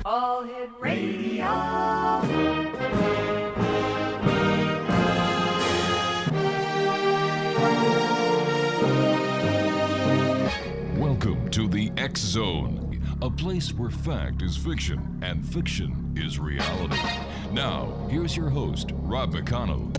All Hit Radio. Welcome to the X Zone, a place where fact is fiction and fiction is reality. Now, here's your host, Rob McConnell.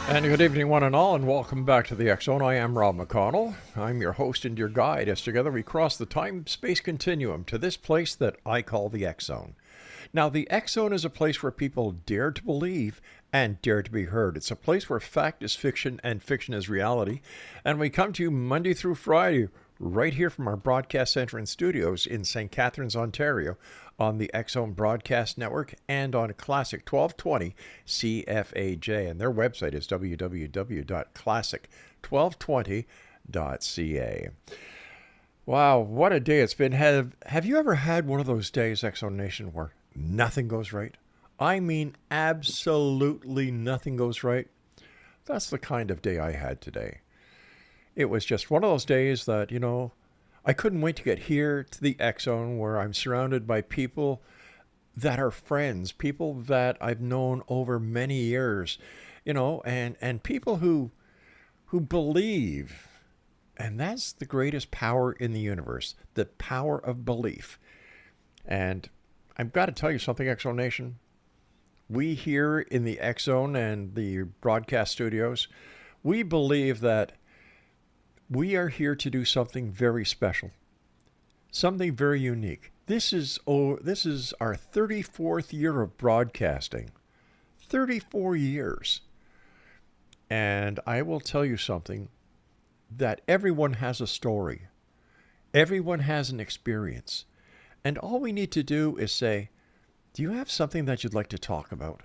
And good evening, one and all, and welcome back to the X Zone. I am Rob McConnell. I'm your host and your guide as together we cross the time-space continuum to this place that I call the X Zone. Now, the X Zone is a place where people dare to believe and dare to be heard. It's a place where fact is fiction and fiction is reality. And we come to you Monday through Friday, right here from our broadcast center and studios in St. Catharines, Ontario, on the X Zone Broadcast Network and on Classic 1220 CFAJ. And their website is www.classic1220.ca. Wow, what a day it's been. Have you ever had one of those days, X Zone Nation, where nothing goes right? I mean, absolutely nothing goes right. That's the kind of day I had today. It was just one of those days that, I couldn't wait to get here to the X Zone where I'm surrounded by people that are friends, people that I've known over many years, and people who believe. And that's the greatest power in the universe, the power of belief. And I've got to tell you something, X Zone Nation. We here in the X Zone and the broadcast studios, we believe that we are here to do something very special, something very unique. This is our 34th year of broadcasting, 34 years. And I will tell you something, that everyone has a story. Everyone has an experience. And all we need to do is say, do you have something that you'd like to talk about?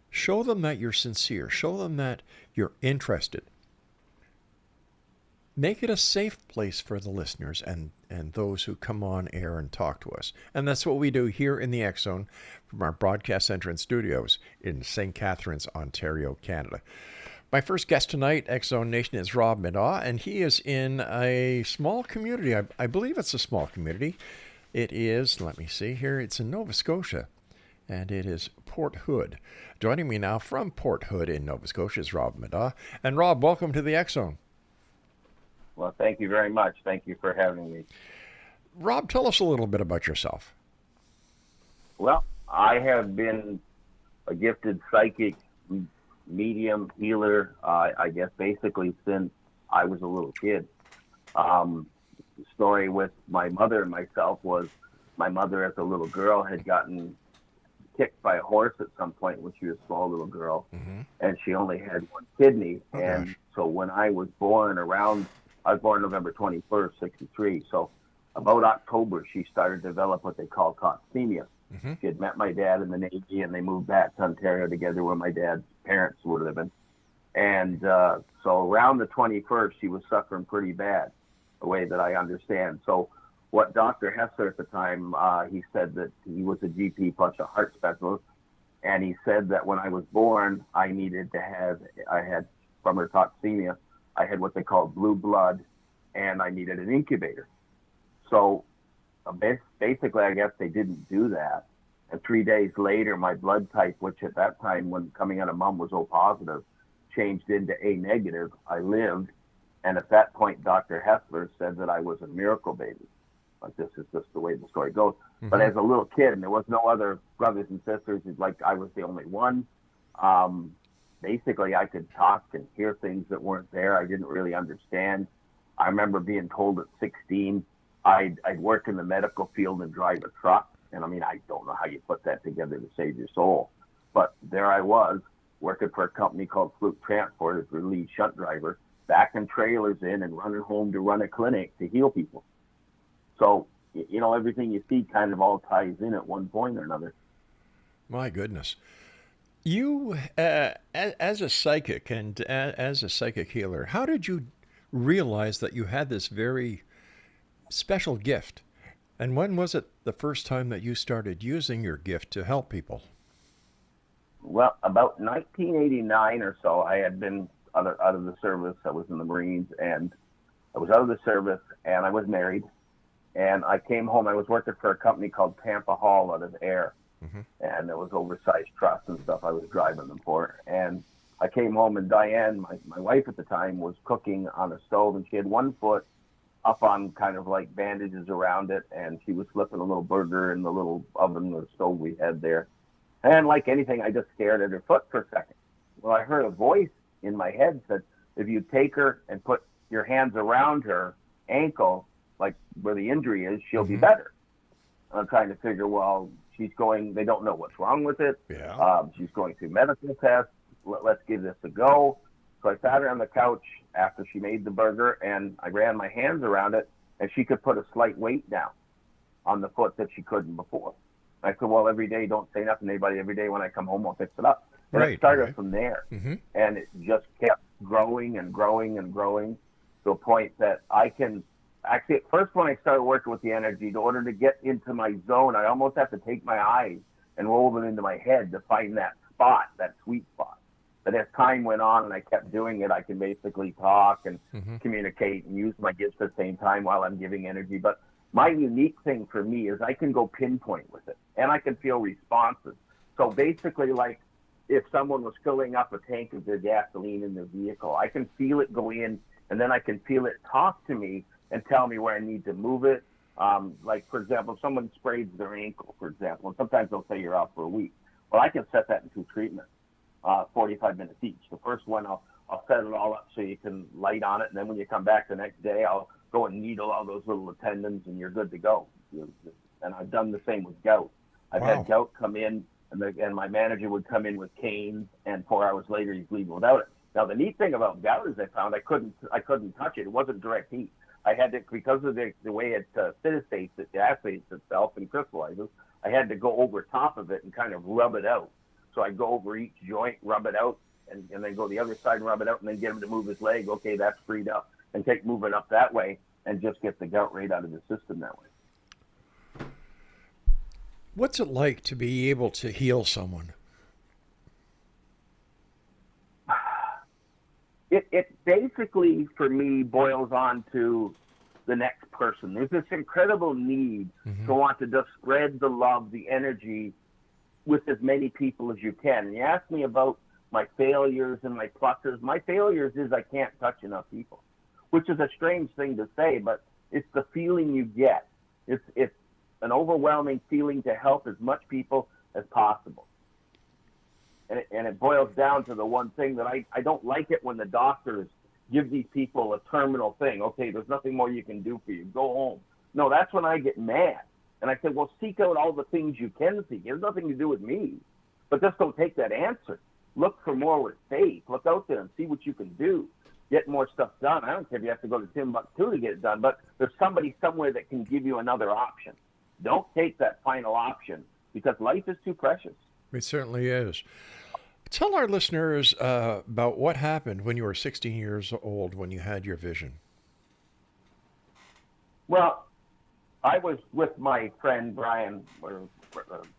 Show them that you're sincere. Show them that you're interested. Make it a safe place for the listeners and those who come on air and talk to us. And that's what we do here in the X Zone from our broadcast center and studios in St. Catharines, Ontario, Canada. My first guest tonight, X Zone Nation, is Rob Middaugh, and he is in a small community. I believe it's a small community. It is, let me see here, it's in Nova Scotia, and it is Port Hood. Joining me now from Port Hood in Nova Scotia is Rob Middaugh. And Rob, welcome to the X Zone. Well, thank you very much. Thank you for having me. Rob, tell us a little bit about yourself. Well, I have been a gifted psychic, medium, healer, I guess basically since I was a little kid. The story with my mother and myself was my mother as a little girl had gotten kicked by a horse at some point when she was a small little girl, and she only had one kidney. So when I was born I was born November 21st, 63. So about October, she started to develop what they call toxemia. She had met my dad in the Navy, and they moved back to Ontario together where my dad's parents were living. And so around the 21st, she was suffering pretty bad, the way that I understand. So what Dr. Hessler at the time, he said that he was a GP plus a heart specialist. And he said that when I was born, I had from her toxemia, I had what they call blue blood, and I needed an incubator. So basically, I guess they didn't do that. And 3 days later, my blood type, which at that time when coming out of mom was O positive, changed into A negative. I lived. And at that point, Dr. Hessler said that I was a miracle baby. Like, this is just the way the story goes. But as a little kid, and there was no other brothers and sisters, it's like I was the only one. basically I could talk and hear things that weren't there. I didn't really understand. I remember being told at 16 I'd work in the medical field and drive a truck. And I mean, I don't know how you put that together to save your soul. But there I was working for a company called Fluke Transport as the lead shunt driver, backing trailers in and running home to run a clinic to heal people. So, you know, everything you see kind of all ties in at one point or another. My goodness. You, as a psychic and as a psychic healer, how did you realize that you had this very special gift? And when was it the first time that you started using your gift to help people? Well, about 1989 or so, I had been out of the service. I was in the Marines, and I was out of the service, and I was married. And I came home. I was working for a company called Tampa Hall out of Air. And there was oversized trucks and stuff I was driving them for. And I came home, and Diane, my wife at the time, was cooking on a stove, and she had one foot up on kind of like bandages around it, and she was flipping a little burger in the little oven or stove we had there. And like anything, I just stared at her foot for a second. Well, I heard a voice in my head said, if you take her and put your hands around her ankle, like where the injury is, she'll be better. I'm trying to figure, well, she's going, they don't know what's wrong with it. Yeah. She's going through medical tests. Let's give this a go. So I sat her on the couch after she made the burger, and I ran my hands around it, and she could put a slight weight down on the foot that she couldn't before. I said, well, every day, don't say nothing to anybody. Every day when I come home, I'll fix it up. And it started from there. And it just kept growing and growing and growing to a point that I can actually, at first when I started working with the energy, in order to get into my zone, I almost have to take my eyes and roll them into my head to find that spot, that sweet spot. But as time went on and I kept doing it, I can basically talk and communicate and use my gifts at the same time while I'm giving energy. But my unique thing for me is I can go pinpoint with it, and I can feel responses. So basically, like if someone was filling up a tank of their gasoline in their vehicle, I can feel it go in, and then I can feel it talk to me and tell me where I need to move it. Like, for example, if someone sprays their ankle, for example, and sometimes they'll say you're out for a week. Well, I can set that into treatments, 45 minutes each. The first one, I'll set it all up so you can light on it, and then when you come back the next day, I'll go and needle all those little tendons, and you're good to go. And I've done the same with gout. I've had gout come in, and my manager would come in with canes, and 4 hours later he's leaving without it. Now the neat thing about gout is I found I couldn't touch it. It wasn't direct heat. I had to, because of the way it acidates, it acidates itself and crystallizes, I had to go over top of it and kind of rub it out. So I go over each joint, rub it out, and then go the other side and rub it out, and then get him to move his leg. Okay, that's freed up. And take moving up that way and just get the gout right out of the system that way. What's it like to be able to heal someone? It basically, for me, boils on to the next person. There's this incredible need to want to just spread the love, the energy with as many people as you can. And you asked me about my failures and my pluses. My failures is I can't touch enough people, which is a strange thing to say, but it's the feeling you get. It's an overwhelming feeling to help as much people as possible. And it boils down to the one thing that I don't like it when the doctors give these people a terminal thing. Okay, there's nothing more you can do for you. Go home. No, that's when I get mad. And I said, well, seek out all the things you can seek. It has nothing to do with me. But just don't take that answer. Look for more with faith. Look out there and see what you can do. Get more stuff done. I don't care if you have to go to Timbuktu to get it done, but there's somebody somewhere that can give you another option. Don't take that final option because life is too precious. It certainly is. Tell our listeners about what happened when you were 16 years old when you had your vision. Well, I was with my friend Brian, or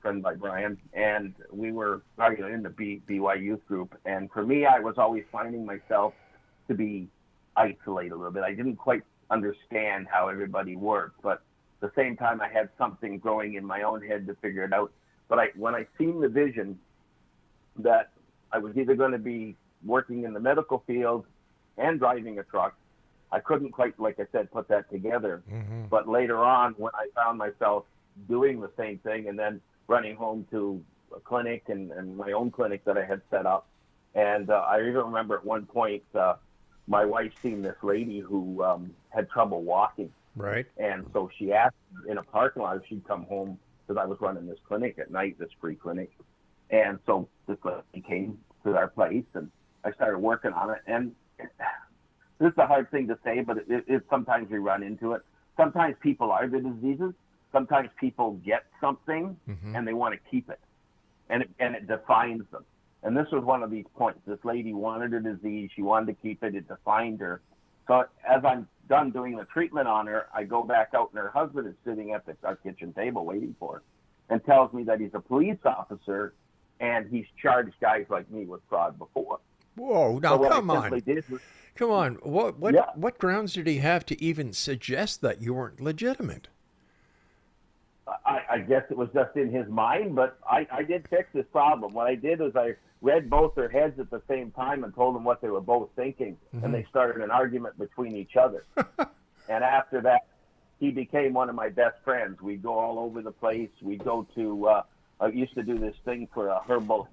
friend by Brian, and we were in the BY youth group. And for me, I was always finding myself to be isolated a little bit. I didn't quite understand how everybody worked, but at the same time, I had something growing in my own head to figure it out. But when I seen the vision that I was either going to be working in the medical field and driving a truck, I couldn't quite, like I said, put that together. But later on, when I found myself doing the same thing and then running home to a clinic and my own clinic that I had set up, And I even remember at one point, my wife seen this lady who had trouble walking. Right. And so she asked in a parking lot if she'd come home, because I was running this clinic at night, this free clinic. And so this lady came to our place, and I started working on it. And this is a hard thing to say, but it sometimes we run into it. Sometimes people are the diseases. Sometimes people get something and they want to keep it, and it defines them. And this was one of these points. This lady wanted a disease. She wanted to keep it. It defined her. So as I'm done doing the treatment on her, I go back out, and her husband is sitting at our kitchen table waiting for her, and tells me that he's a police officer, and he's charged guys like me with fraud before. Whoa! Now So come on. Come on. Yeah. What grounds did he have to even suggest that you weren't legitimate? I guess it was just in his mind, but I did fix this problem. What I did was I read both their heads at the same time and told them what they were both thinking, and they started an argument between each other. And after that, he became one of my best friends. We'd go all over the place. We'd go to, I used to do this thing for a herbal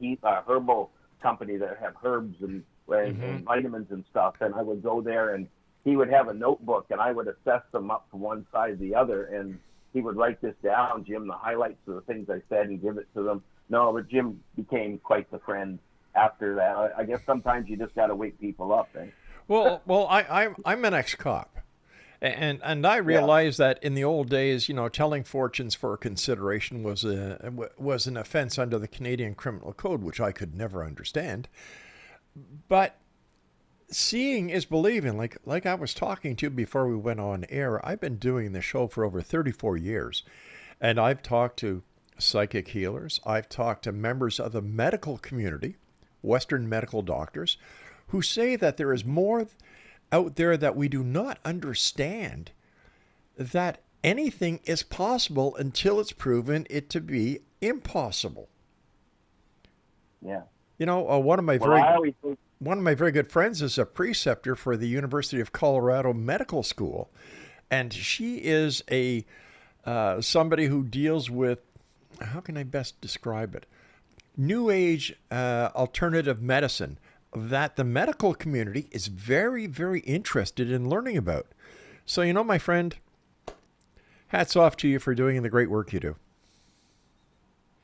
company that have herbs and vitamins and stuff, and I would go there, and he would have a notebook, and I would assess them up from one side to the other, and he would write this down, Jim, the highlights of the things I said, and give it to them. No, but Jim became quite the friend after that. I guess sometimes you just got to wake people up. Eh? Well, I'm an ex-cop, and I realized that in the old days, telling fortunes for consideration was an offense under the Canadian Criminal Code, which I could never understand. But seeing is believing. Like I was talking to you before we went on air, I've been doing the show for over 34 years, and I've talked to psychic healers. I've talked to members of the medical community, Western medical doctors, who say that there is more out there that we do not understand, that anything is possible until it's proven it to be impossible. Yeah. One of my very good friends is a preceptor for the University of Colorado Medical School, and she is a somebody who deals with, how can I best describe it, New Age alternative medicine that the medical community is very, very interested in learning about. So, my friend, hats off to you for doing the great work you do.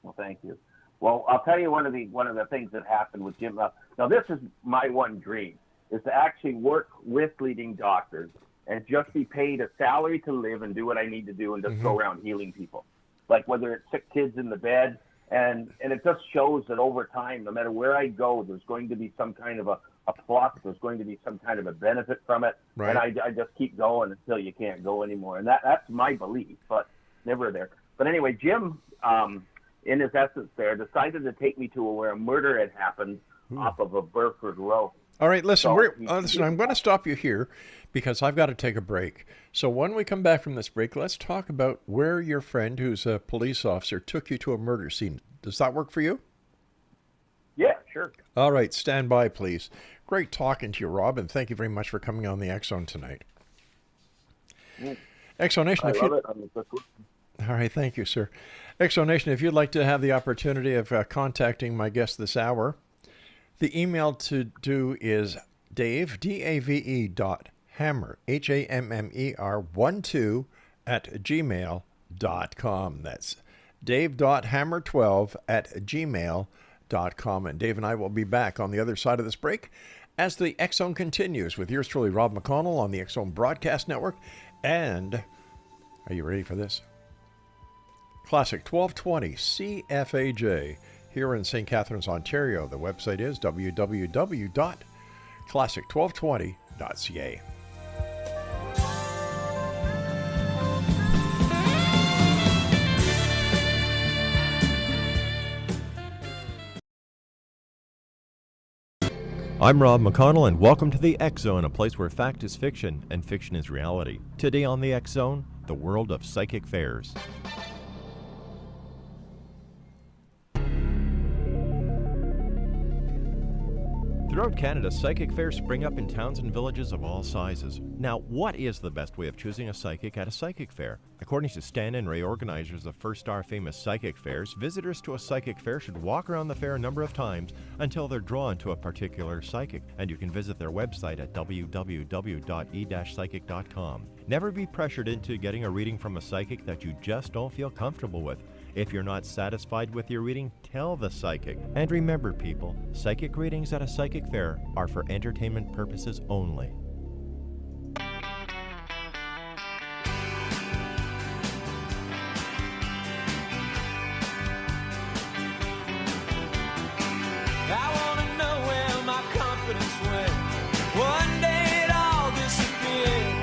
Well, thank you. Well, I'll tell you one of the things that happened with Jim. Now, this is my one dream, is to actually work with leading doctors and just be paid a salary to live and do what I need to do and just go around healing people. Like whether it's sick kids in the bed, and it just shows that over time, no matter where I go, there's going to be some kind of a plus, there's going to be some kind of a benefit from it. Right. And I just keep going until you can't go anymore. And that's my belief, but never there. But anyway, Jim, in his essence there, decided to take me to where a murder had happened off of a Burford Road. All right, listen, I'm going to stop you here because I've got to take a break. So when we come back from this break, let's talk about where your friend, who's a police officer, took you to a murder scene. Does that work for you? Yeah, sure. All right, stand by, please. Great talking to you, Rob, and thank you very much for coming on the X-Zone tonight. X-Zone Nation, I love it. All right, thank you, sir. X-Zone Nation, if you'd like to have the opportunity of contacting my guest this hour, the email to do is Dave, D-A-V-E .hammer, Hammer, 12 @gmail.com. That's Dave.hammer12 @gmail.com. And Dave and I will be back on the other side of this break as the X-Zone continues with yours truly, Rob McConnell, on the X-Zone Broadcast Network. And, are you ready for this? Classic 1220 CFAJ here in St. Catharines, Ontario. The website is www.classic1220.ca. I'm Rob McConnell, and welcome to the X-Zone, a place where fact is fiction and fiction is reality. Today on the X-Zone, the world of psychic fairs. Throughout Canada, psychic fairs spring up in towns and villages of all sizes. Now, what is the best way of choosing a psychic at a psychic fair? According to Stan and Ray, organizers of First Star Famous Psychic Fairs, visitors to a psychic fair should walk around the fair a number of times until they're drawn to a particular psychic, and you can visit their website at www.e-psychic.com. Never be pressured into getting a reading from a psychic that you just don't feel comfortable with. If you're not satisfied with your reading, tell the psychic. And remember, people, psychic readings at a psychic fair are for entertainment purposes only. I wanna know where my confidence went. One day it all disappeared.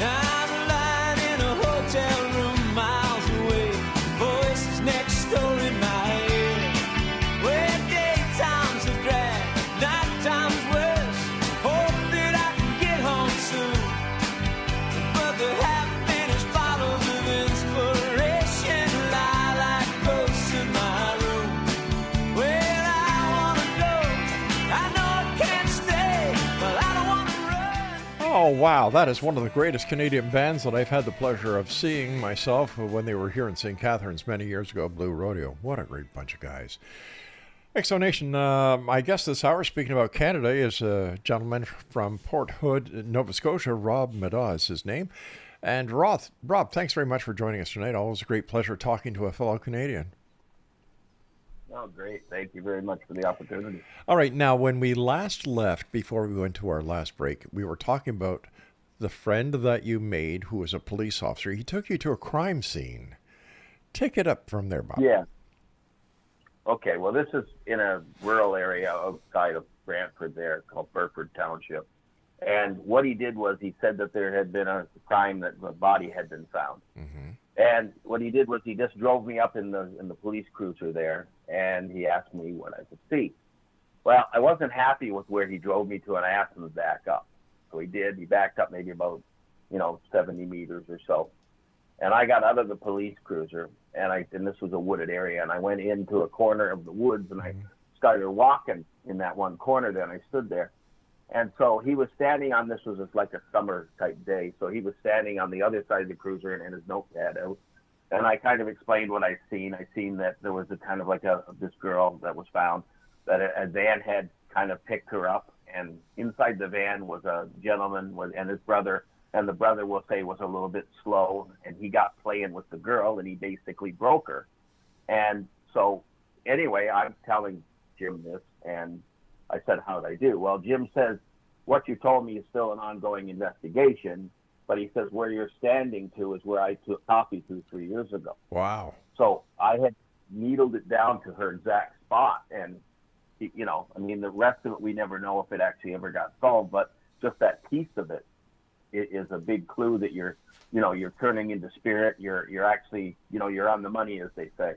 I'm lying in a hotel room miles away. Voices next door in my head. Where daytimes are dragged, night times worse. Hope that I can get home soon. But the half-finished bottles of inspiration lie like ghosts in my room. Well, I wanna go. I know I can't stay, but I don't wanna run. Oh, wow. That is one of the greatest Canadian bands that I've had the pleasure of seeing myself when they were here in St. Catharines many years ago, Blue Rodeo. What a great bunch of guys. Exonation, I guess this hour, speaking about Canada, is a gentleman from Port Hood, Nova Scotia. Rob Middaugh is his name. And Rob, thanks very much for joining us tonight. Always a great pleasure talking to a fellow Canadian. Oh, great. Thank you very much for the opportunity. All right, now, when we last left, before we went to our last break, we were talking about the friend that you made who was a police officer. He took you to a crime scene. Take it up from there, Bob. Yeah. Okay, well, this is in a rural area outside of Brantford there called Burford Township. And what he did was he said that there had been a crime, that the body had been found. Mm-hmm. And what he did was he just drove me up in the police cruiser there, and he asked me what I could see. Well, I wasn't happy with where he drove me to, and I asked him to back up. So he did. He backed up maybe about, 70 meters or so. And I got out of the police cruiser, and this was a wooded area, and I went into a corner of the woods, and I started walking in that one corner there, and I stood there. And so he was standing on, this was just like a summer type day, so he was standing on the other side of the cruiser and his notepad out. And I kind of explained what I'd seen. I seen that there was a kind of like this girl that was found, that a van had kind of picked her up, and inside the van was a gentleman and his brother, and the brother, we'll say, was a little bit slow, and he got playing with the girl, and he basically broke her. And so anyway, I'm telling Jim this, and I said, how'd I do? Well, Jim says, what you told me is still an ongoing investigation, but he says where you're standing to is where I took coffee to 3 years ago. Wow. So I had needled it down to her exact spot, and, the rest of it, we never know if it actually ever got solved, but just that piece of it is a big clue that you're turning into spirit. You're actually, you're on the money, as they say.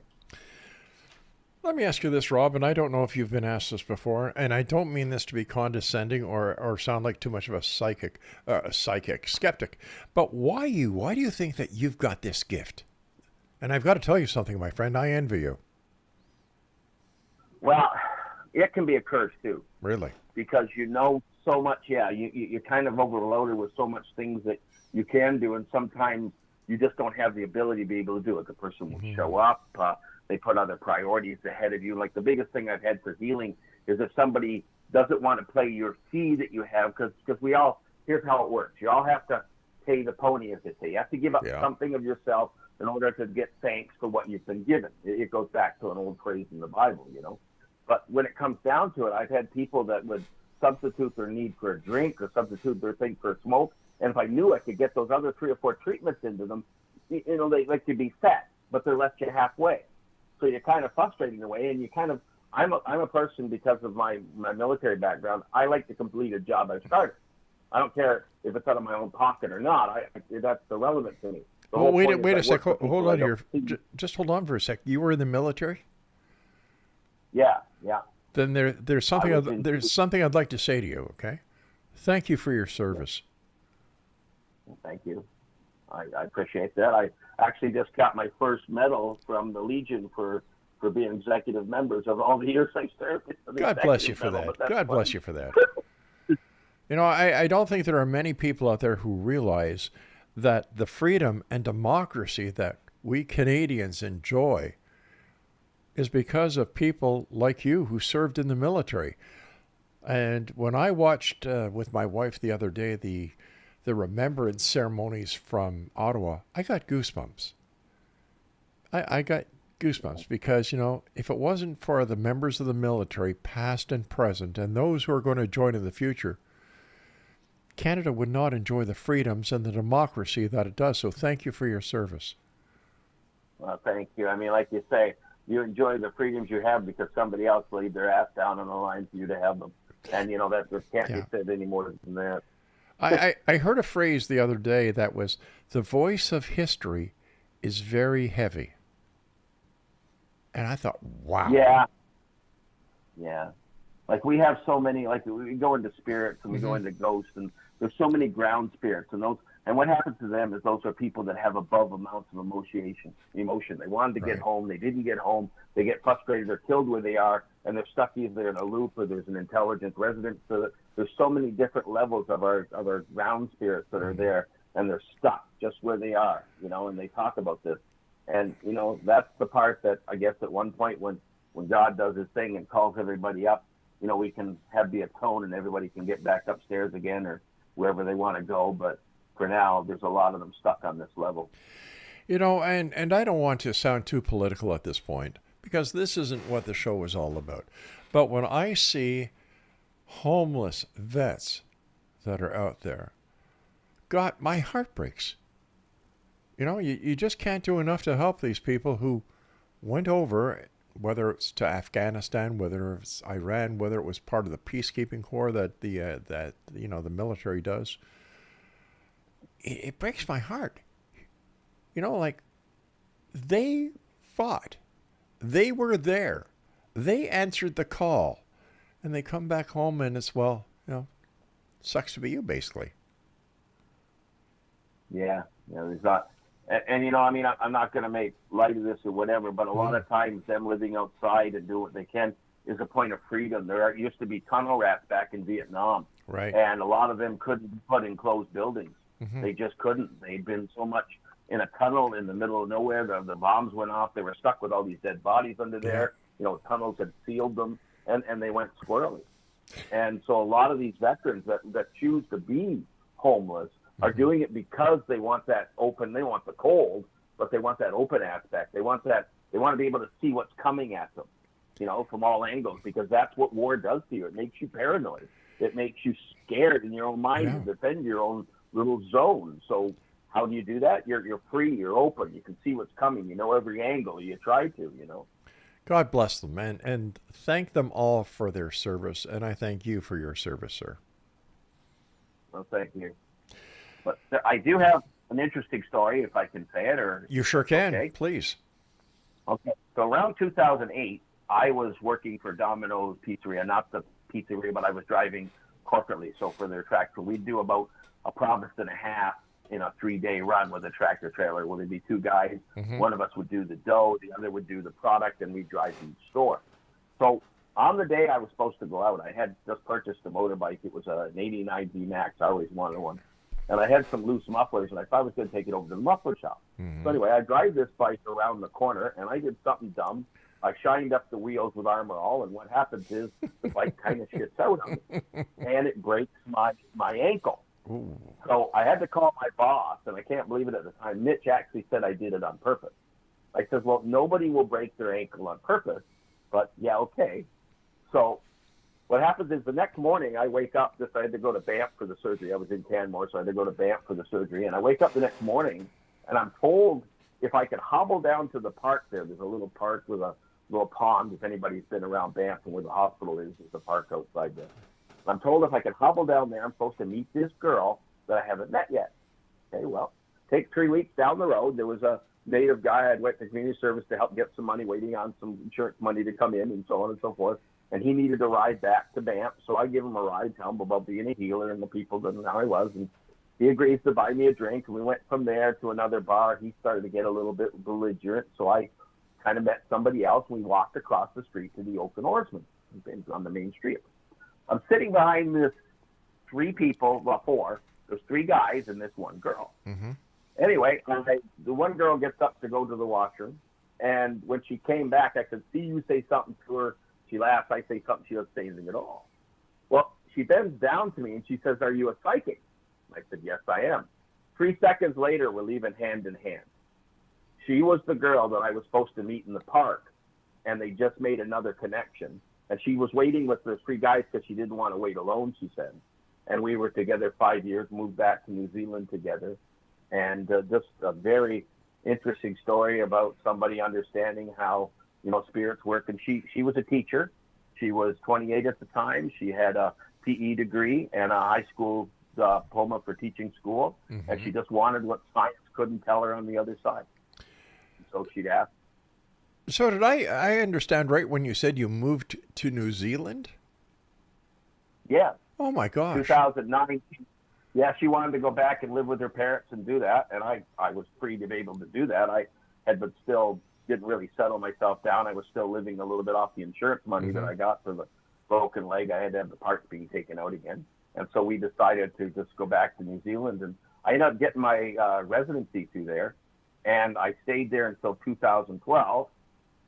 Let me ask you this, Rob, and I don't know if you've been asked this before, and I don't mean this to be condescending or sound like too much of a skeptic, but why you? Why do you think that you've got this gift? And I've got to tell you something, my friend, I envy you. Well, it can be a curse too. Really? Because so much, you're kind of overloaded with so much things that you can do, and sometimes you just don't have the ability to be able to do it. The person will show up. They put other priorities ahead of you. Like the biggest thing I've had for healing is if somebody doesn't want to play your fee that you have, because here's how it works. You all have to pay the pony, as they say. You have to give up something of yourself in order to get thanks for what you've been given. It goes back to an old phrase in the Bible, But when it comes down to it, I've had people that would substitute their need for a drink or substitute their thing for a smoke. And if I knew I could get those other 3 or 4 treatments into them, they like to be set, but they're left you halfway. So you're kind of frustrated in a way, and you kind of, I'm a person, because of my military background, I like to complete a job I started. I don't care if it's out of my own pocket or not. That's irrelevant to me. Well, wait a sec. Hold on here. Just hold on for a sec. You were in the military? Yeah. Then there's something I'd like to say to you. Okay. Thank you for your service. Thank you. I appreciate that. I actually just got my first medal from the Legion for for being executive members of all the years I served. God bless you for that. God bless you for that. You know, I don't think there are many people out there who realize that the freedom and democracy that we Canadians enjoy is because of people like you who served in the military. And when I watched with my wife the other day the remembrance ceremonies from Ottawa, I got goosebumps. I got goosebumps because, you know, if it wasn't for the members of the military, past and present, and those who are going to join in the future, Canada would not enjoy the freedoms and the democracy that it does. So thank you for your service. Well, thank you. I mean, like you say, you enjoy the freedoms you have because somebody else laid their ass down on the line for you to have them. And, you know, that just can't be said any more than that. I heard a phrase the other day that was, the voice of history is very heavy. And I thought, wow. Yeah. Like we have so many, like we go into spirits and we go into ghosts, and there's so many ground spirits, and what happens to them is those are people that have above amounts of emotion. They wanted to get home, they didn't get home, they get frustrated, they're killed where they are, and they're stuck either in a loop or there's an intelligent resident. So there's so many different levels of our ground spirits that are there, and they're stuck just where they are, you know, and they talk about this. And, you know, that's the part that I guess at one point when God does his thing and calls everybody up, you know, we can have the atone and everybody can get back upstairs again or wherever they want to go. But for now, there's a lot of them stuck on this level. You know, and I don't want to sound too political at this point because this isn't what the show is all about. But when I see homeless vets that are out there, God, my heart breaks. You know, you just can't do enough to help these people who went over, whether it's to Afghanistan, whether it's Iran, whether it was part of the peacekeeping corps that the military does. It breaks my heart. You know, like they fought, they were there, they answered the call, and they come back home and it's, well, you know, sucks to be you, basically. Yeah, there's not. And, you know, I mean, I'm not going to make light of this or whatever, but a lot of times them living outside and do what they can is a point of freedom. There used to be tunnel rats back in Vietnam. Right. And a lot of them couldn't be put in closed buildings. They just couldn't. They'd been so much in a tunnel in the middle of nowhere. The bombs went off. They were stuck with all these dead bodies under there. You know, tunnels had sealed them, and they went squirrely. And so a lot of these veterans that choose to be homeless are doing it because they want that open, they want the cold, but they want that open aspect. They want to be able to see what's coming at them, you know, from all angles, because that's what war does to you. It makes you paranoid. It makes you scared in your own mind to defend your own little zone. So how do you do that? You're free, you're open, you can see what's coming, you know every angle, you try to, you know. God bless them, and thank them all for their service, and I thank you for your service, sir. Well, thank you. But I do have an interesting story, if I can say it. Or you sure can, please. Okay. So around 2008, I was working for Domino's Pizzeria, not the pizzeria, but I was driving corporately. So for their tractor, we'd do about a province and a half in a 3-day run with a tractor trailer. Well, there'd be two guys. One of us would do the dough, the other would do the product, and we'd drive to each store. So on the day I was supposed to go out, I had just purchased a motorbike. It was an 89 D Max. I always wanted one. And I had some loose mufflers, and I thought I was going to take it over to the muffler shop. So anyway, I drive this bike around the corner, and I did something dumb. I shined up the wheels with Armor All, and what happens is the bike kind of shits out on me, and it breaks my ankle. Ooh. So I had to call my boss, and I can't believe it at the time. Mitch actually said I did it on purpose. I said, well, nobody will break their ankle on purpose, but yeah, okay. So what happens is the next morning I wake up, I had to go to Banff for the surgery. I was in Canmore, so I had to go to Banff for the surgery. And I wake up the next morning, and I'm told if I could hobble down to the park there. There's a little park with a little pond. If anybody's been around Banff and where the hospital is, there's a park outside there. I'm told if I could hobble down there, I'm supposed to meet this girl that I haven't met yet. Okay, well, take 3 weeks down the road. There was a native guy. I'd went to community service to help get some money, waiting on some insurance money to come in and so on and so forth. And he needed to ride back to Banff, so I give him a ride, tell him about being a healer and the people that how I was. And he agrees to buy me a drink, and we went from there to another bar. He started to get a little bit belligerent, so I kind of met somebody else. And we walked across the street to the Oak and Oarsman on the main street. I'm sitting behind this four. There's three guys and this one girl. Mm-hmm. Anyway, the one girl gets up to go to the washroom. And when she came back, I could see you say something to her. She laughs. I say something. She doesn't say anything at all. Well, she bends down to me and she says, "Are you a psychic?" I said, "Yes, I am." 3 seconds later, we're leaving hand in hand. She was the girl that I was supposed to meet in the park, and they just made another connection. And she was waiting with the three guys because she didn't want to wait alone, she said. And we were together 5 years, moved back to New Zealand together. And just a very interesting story about somebody understanding how, spirits work. And she was a teacher. She was 28 at the time. She had a PE degree and a high school diploma for teaching school. Mm-hmm. And she just wanted what science couldn't tell her on the other side. So she'd ask. So did I understand right when you said you moved to New Zealand? Yeah. Oh, my gosh. 2009. Yeah, she wanted to go back and live with her parents and do that. And I was free to be able to do that. I had, but still didn't really settle myself down. I was still living a little bit off the insurance money that I got for the broken leg. I had to have the parts being taken out again. And so we decided to just go back to New Zealand. And I ended up getting my residency through there. And I stayed there until 2012.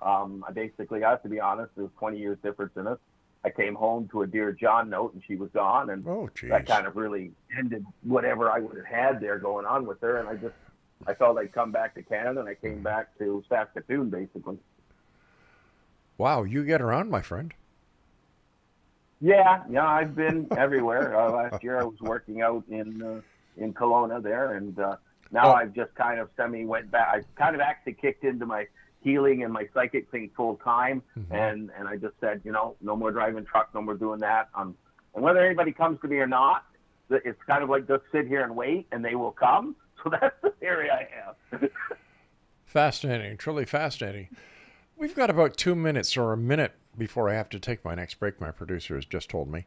I basically, I have to be honest, there was 20 years difference in us. I came home to a Dear John note, and she was gone, and that kind of really ended whatever I would have had there going on with her. And I felt I'd come back to Canada, and I came back to Saskatoon, basically. Wow, you get around, my friend. Yeah, I've been everywhere. Last year I was working out in Kelowna there, and now I've just kind of went back. I kind of actually kicked into my healing and my psychic thing full time. Mm-hmm. And I just said, no more driving truck, no more doing that. And whether anybody comes to me or not, it's kind of like just sit here and wait and they will come. So that's the theory I have. Fascinating, truly fascinating. We've got about 2 minutes or a minute before I have to take my next break, my producer has just told me.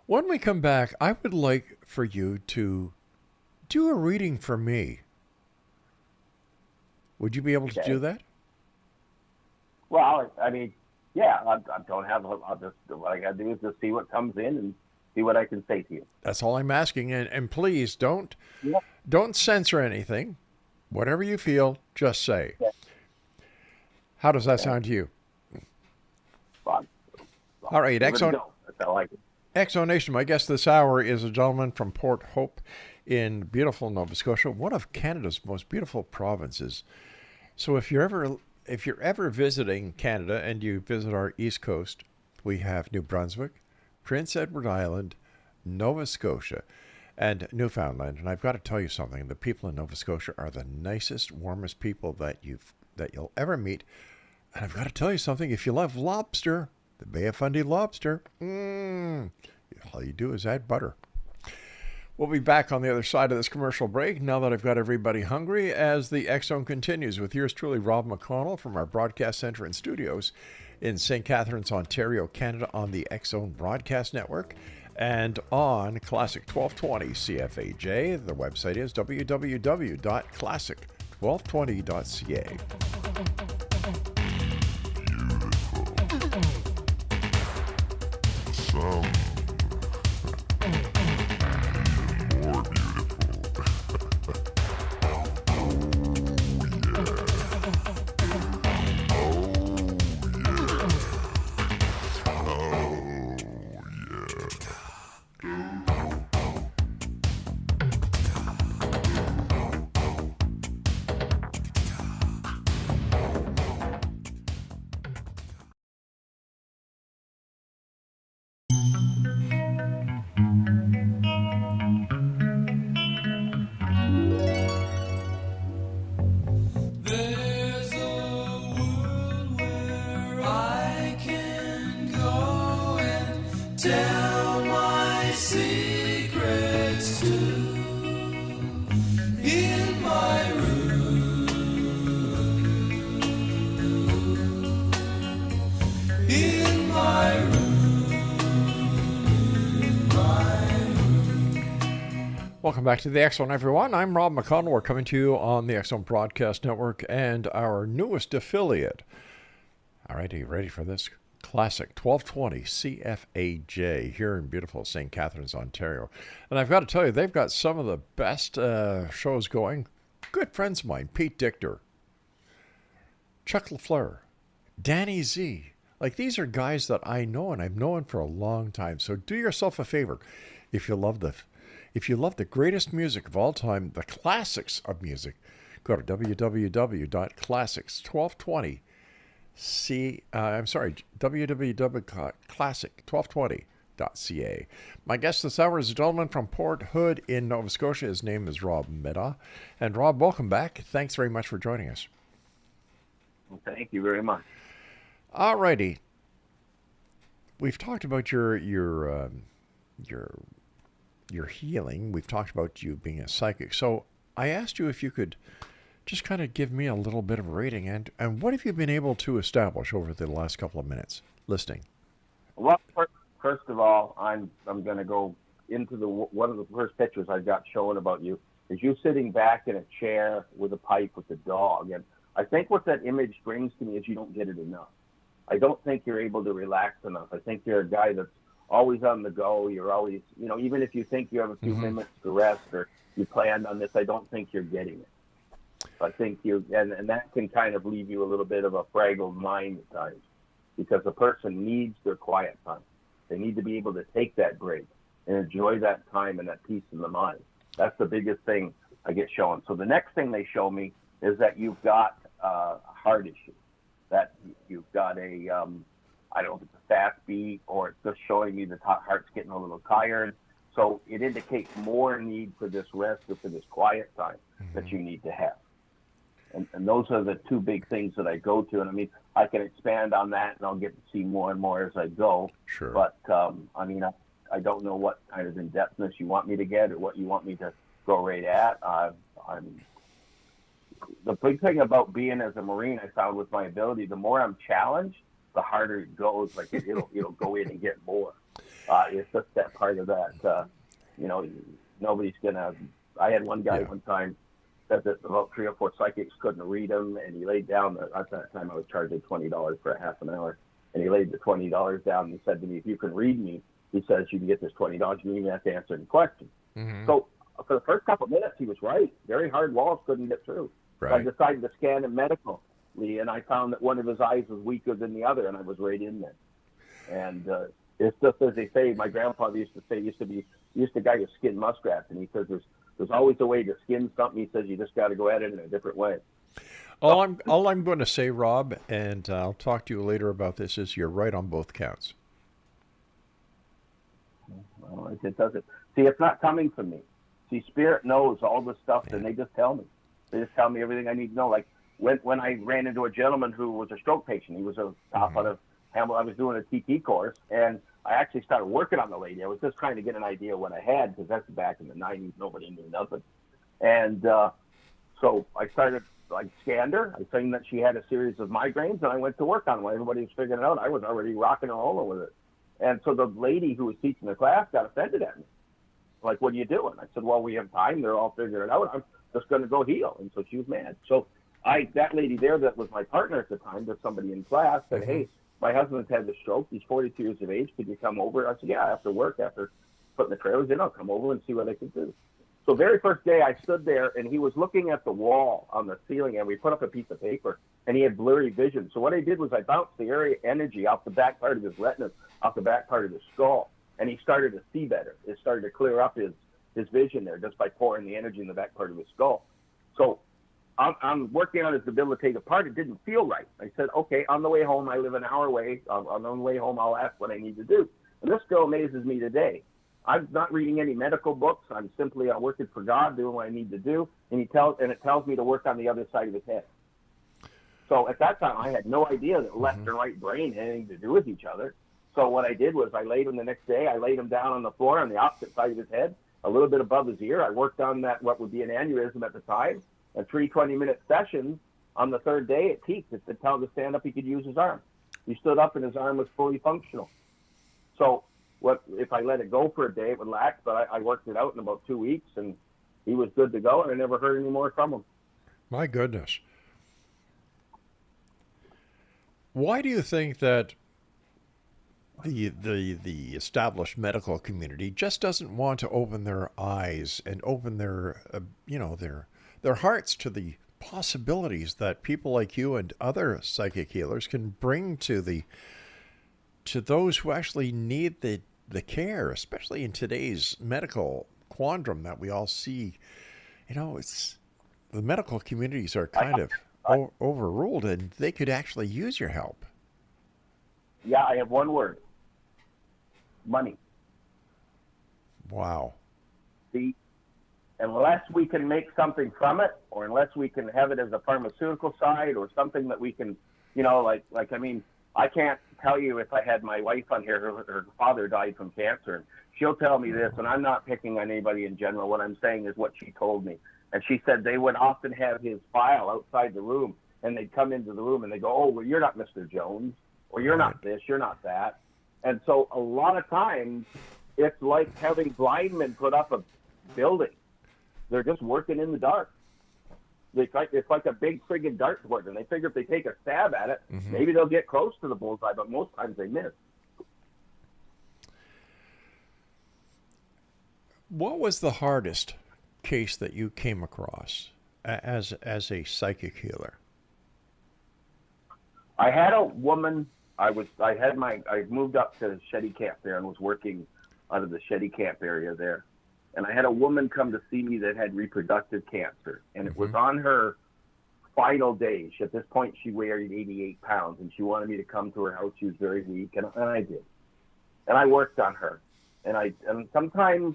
When we come back, I would like for you to do a reading for me. Would you be able to do that? Well, I mean, yeah, I don't have, what I got to do is just see what comes in and see what I can say to you. That's all I'm asking. And please don't censor anything. Whatever you feel, just say. Yeah. How does that sound to you? Fun. All right, Exo Nation, my guest this hour is a gentleman from Port Hope in beautiful Nova Scotia, one of Canada's most beautiful provinces. So if you're ever visiting Canada and you visit our East Coast, we have New Brunswick, Prince Edward Island, Nova Scotia, and Newfoundland. And I've got to tell you something. The people in Nova Scotia are the nicest, warmest people that you'll ever meet. And I've got to tell you something. If you love lobster, the Bay of Fundy lobster, all you do is add butter. We'll be back on the other side of this commercial break now that I've got everybody hungry as the X-Zone continues with yours truly, Rob McConnell, from our broadcast center and studios in St. Catharines, Ontario, Canada, on the X-Zone Broadcast Network and on Classic 1220 CFAJ. The website is www.classic1220.ca. Tell my secrets to in my room, in my room, in my room. Welcome back to the X-Zone, everyone. I'm Rob McConnell. We're coming to you on the X-Zone Broadcast Network and our newest affiliate, All right, are you ready for this? Classic 1220 CFAJ here in beautiful St. Catharines, Ontario. And I've got to tell you, they've got some of the best shows going. Good friends of mine, Pete Dichter, Chuck LaFleur, Danny Z. Like, these are guys that I know and I've known for a long time. So do yourself a favor. If you love the greatest music of all time, the classics of music, go to www.classics1220. www.classic1220.ca. My guest this hour is a gentleman from Port Hood in Nova Scotia. His name is Rob Middaugh. And Rob, welcome back. Thanks very much for joining us. Well, thank you very much. All righty. We've talked about your healing. We've talked about you being a psychic. So I asked you if you could just kind of give me a little bit of a rating, and what have you been able to establish over the last couple of minutes listening? Well, first of all, I'm going to go into one of the first pictures I've got showing about you is you sitting back in a chair with a pipe with a dog, and I think what that image brings to me is you don't get it enough. I don't think you're able to relax enough. I think you're a guy that's always on the go. You're always, even if you think you have a few minutes to rest or you planned on this, I don't think you're getting it. I think and that can kind of leave you a little bit of a fragile mind at times, because a person needs their quiet time. They need to be able to take that break and enjoy that time and that peace in the mind. That's the biggest thing I get shown. So the next thing they show me is that you've got a heart issue, that you've got a, I don't know if it's a fast beat or it's just showing me the heart's getting a little tired. So it indicates more need for this rest or for this quiet time that you need to have. And those are the two big things that I go to. And I mean, I can expand on that and I'll get to see more and more as I go. Sure. But I mean, I don't know what kind of in-depthness you want me to get or what you want me to go right at. The big thing about being as a Marine, I found with my ability, the more I'm challenged, the harder it goes. Like it'll go in and get more. It's just that part of that. Nobody's gonna. I had one guy one time said that about 3 or 4 psychics couldn't read him, and he laid down. At that time, I was charging $20 for a half an hour, and he laid the $20 down and he said to me, "If you can read me," he says, "you can get this $20. You don't even have to answer any questions." So for the first couple of minutes, he was right. Very hard walls couldn't get through. Right. So I decided to scan him medically, and I found that one of his eyes was weaker than the other, and I was right in there. And it's just as they say. My grandfather used to say, used to guy who skinned muskrats, and he says there's always a way to skin something. He says you just got to go at it in a different way. All I'm going to say, Rob, and I'll talk to you later about this, is you're right on both counts. Well, it doesn't. See, it's not coming from me. See, Spirit knows all the stuff, and they just tell me. They just tell me everything I need to know. Like when I ran into a gentleman who was a stroke patient. He was a top out of Hamilton. I was doing a TT course, and I actually started working on the lady. I was just trying to get an idea of what I had, because that's back in the 90s. Nobody knew nothing. And so I started, scanned her. I seen that she had a series of migraines, and I went to work on one. Everybody was figuring it out. I was already rocking and rolling with it. And so the lady who was teaching the class got offended at me. Like, "What are you doing?" I said, "Well, we have time. They're all figuring it out. I'm just going to go heal." And so she was mad. So that lady there that was my partner at the time, there's somebody in class, said, "Hey, my husband's had the stroke. He's 42 years of age. Could you come over?" I said, "Yeah, after work, after putting the trailers in, I'll come over and see what I can do." So very first day I stood there, and he was looking at the wall on the ceiling, and we put up a piece of paper, and he had blurry vision. So what I did was I bounced the area energy off the back part of his retina, off the back part of his skull, and he started to see better. It started to clear up his vision there just by pouring the energy in the back part of his skull. So I'm working on his debilitated part. It didn't feel right. I said, "Okay, on the way home, I live an hour away. On the way home, I'll ask what I need to do." And this girl amazes me today. I'm not reading any medical books. I'm simply working for God, doing what I need to do. And it tells me to work on the other side of his head. So at that time, I had no idea that left and right brain had anything to do with each other. So what I did was I laid him the next day. I laid him down on the floor on the opposite side of his head, a little bit above his ear. I worked on that, what would be an aneurysm at the time, and 3 20-minute sessions. On the third day, it peaked. It said, "Tell him to stand up. He could use his arm." He stood up, and his arm was fully functional. So if I let it go for a day, it would lax, but I worked it out in about 2 weeks, and he was good to go, and I never heard any more from him. My goodness. Why do you think that the established medical community just doesn't want to open their eyes and open their their hearts to the possibilities that people like you and other psychic healers can bring to those who actually need the care, especially in today's medical quandrum that we all see? It's the medical communities are kind of overruled, and they could actually use your help. Yeah, I have one word. Money. Wow. Unless we can make something from it, or unless we can have it as a pharmaceutical side or something that we can, I can't tell you if I had my wife on here, her father died from cancer, and she'll tell me this, and I'm not picking on anybody in general. What I'm saying is what she told me. And she said they would often have his file outside the room, and they'd come into the room and they go, oh, well, you're not Mr. Jones, or you're not this, you're not that. And so a lot of times it's like having blind men put up a building. They're just working in the dark. It's like a big friggin' dartboard, and they figure if they take a stab at it, maybe they'll get close to the bullseye, but most times they miss. What was the hardest case that you came across as a psychic healer? I had a woman. I moved up to Shetty Camp there and was working out of the Shetty Camp area there. And I had a woman come to see me that had reproductive cancer. And it was on her final days. At this point, she weighed 88 pounds, and she wanted me to come to her house. She was very weak, and I did. And I worked on her. And sometimes,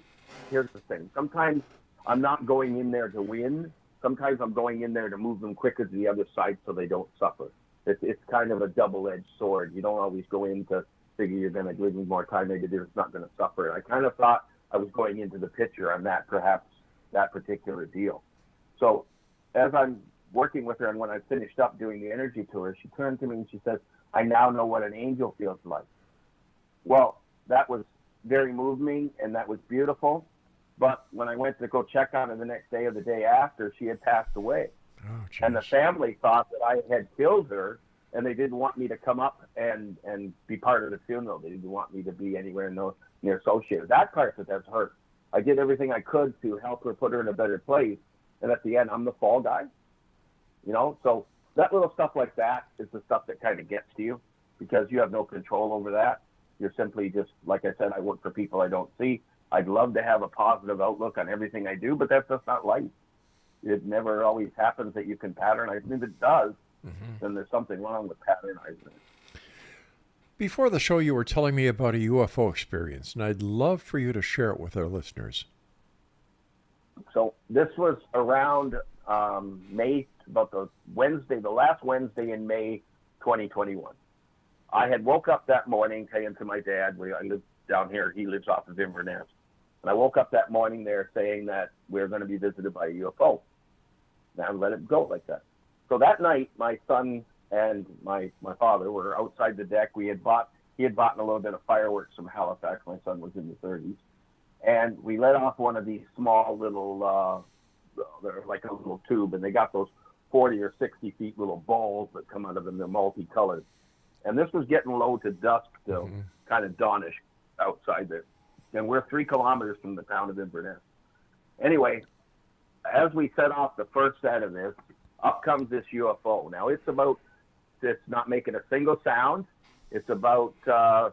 here's the thing, sometimes I'm not going in there to win. Sometimes I'm going in there to move them quicker to the other side so they don't suffer. It's kind of a double-edged sword. You don't always go in to figure you're going to give me more time. Maybe they're not going to suffer. I kind of thought I was going into the picture on that, perhaps that particular deal. So as I'm working with her, and when I finished up doing the energy tour, she turned to me and she says, I now know what an angel feels like. Well, that was very moving, and that was beautiful. But when I went to go check on her the next day or the day after, she had passed away. Oh, and the family thought that I had killed her, and they didn't want me to come up and be part of the funeral. They didn't want me to be anywhere near Scotia. That part that's hurt. I did everything I could to help her, put her in a better place, and at the end, I'm the fall guy. So that little stuff like that is the stuff that kind of gets to you, because you have no control over that. You're simply just, like I said, I work for people I don't see. I'd love to have a positive outlook on everything I do, but that's just not life. It never always happens that you can patternize. If it does, then there's something wrong with patternizing. Before the show, you were telling me about a UFO experience, and I'd love for you to share it with our listeners. So this was around May, about the last Wednesday in May 2021. I had woke up that morning saying to my dad, I live down here, he lives off of Inverness. And I woke up that morning there saying that we're going to be visited by a UFO. Now let it go like that. So that night, my son and my father were outside the deck. He had bought a little bit of fireworks from Halifax. My son was in the 30s. And we let off one of these small little, they're like a little tube, and they got those 40 or 60 feet little balls that come out of them. They're multicolored. And this was getting low to dusk still, kind of dawnish outside there. And we're 3 kilometers from the town of Inverness. Anyway, as we set off the first set of this, up comes this UFO. Now it's not making a single sound. It's about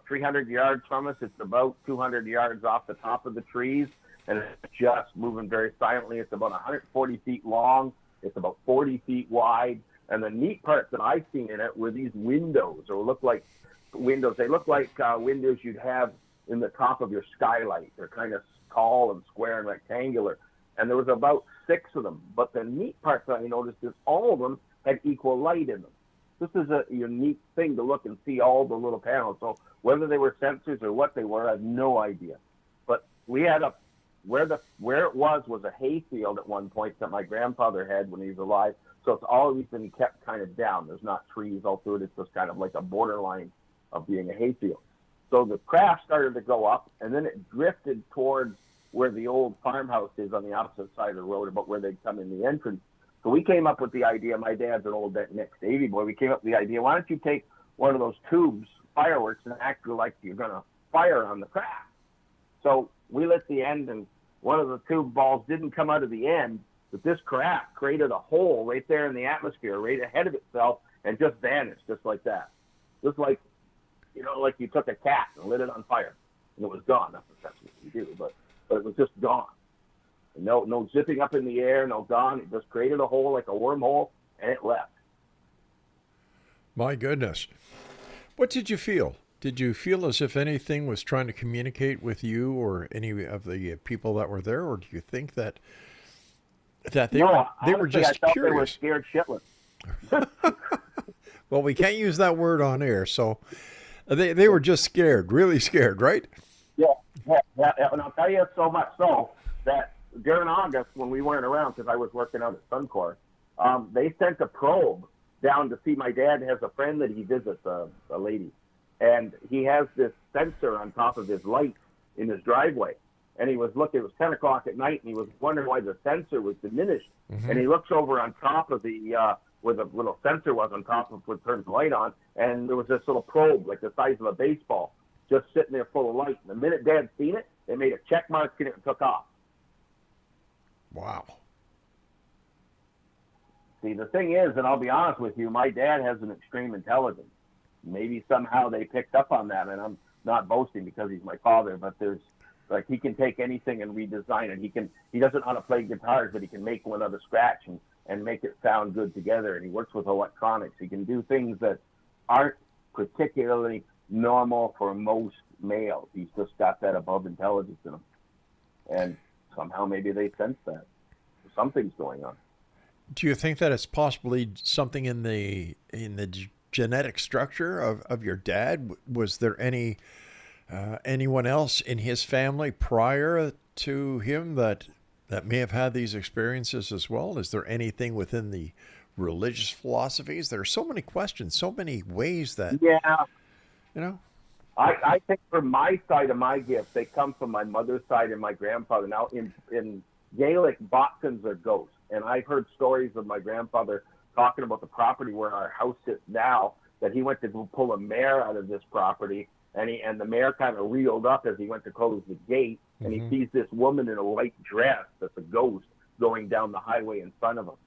300 yards from us. It's about 200 yards off the top of the trees, and it's just moving very silently. It's about 140 feet long. It's about 40 feet wide. And the neat part that I seen in it were these windows, or look like windows. They look like windows you'd have in the top of your skylight. They're kind of tall and square and rectangular. And there was about 6 of them. But the neat part that I noticed is all of them had equal light in them. This is a unique thing to look and see all the little panels. So whether they were sensors or what they were, I have no idea. But we had where it was a hayfield at one point that my grandfather had when he was alive. So it's always been kept kind of down. There's not trees all through it. It's just kind of like a borderline of being a hayfield. So the craft started to go up, and then it drifted towards where the old farmhouse is on the opposite side of the road, about where they'd come in the entrance. So we came up with the idea, my dad's an old ex-Navy boy, we came up with the idea, why don't you take one of those tubes, fireworks, and act like you're going to fire on the craft. So we lit the end, and one of the tube balls didn't come out of the end, but this craft created a hole right there in the atmosphere, right ahead of itself, and just vanished just like that. Just like, like you took a cat and lit it on fire, and it was gone. That's what you do, but it was just gone. And no zipping up in the air, no gone. It just created a hole like a wormhole, and it left. My goodness. What did you feel? Did you feel as if anything was trying to communicate with you or any of the people that were there, or do you think that they were just I curious? They were scared shitless. Well, we can't use that word on air, so they were just scared, really scared, right? Yeah. And I'll tell you so much so that during August, when we weren't around, because I was working out at Suncor, they sent a probe down to see. My dad has a friend that he visits, a lady, and he has this sensor on top of his light in his driveway. And he was looking, it was 10 o'clock at night, and he was wondering why the sensor was diminished. Mm-hmm. And he looks over on top of the, where the little sensor was on top of what turns the light on, and there was this little probe, like the size of a baseball, just sitting there full of light. And the minute Dad seen it, they made a check mark in it and took off. Wow. See, the thing is, and I'll be honest with you, my dad has an extreme intelligence. Maybe somehow they picked up on that, and I'm not boasting because he's my father, but he can take anything and redesign it. He doesn't know how to play guitars, but he can make one out of scratch and make it sound good together, and he works with electronics. He can do things that aren't particularly normal for most males. He's just got that above intelligence in him. And somehow maybe they sense that. Something's going on. Do you think that it's possibly something in the genetic structure of your dad? Was there anyone else in his family prior to him that may have had these experiences as well? Is there anything within the religious philosophies? There are so many questions, so many ways that, I think from my side of my gifts, they come from my mother's side and my grandfather. Now, in Gaelic, boxins are ghosts. And I've heard stories of my grandfather talking about the property where our house sits now, that he went to go pull a mare out of this property, and the mare kind of reeled up as he went to close the gate, and he sees this woman in a white dress that's a ghost going down the highway in front of him.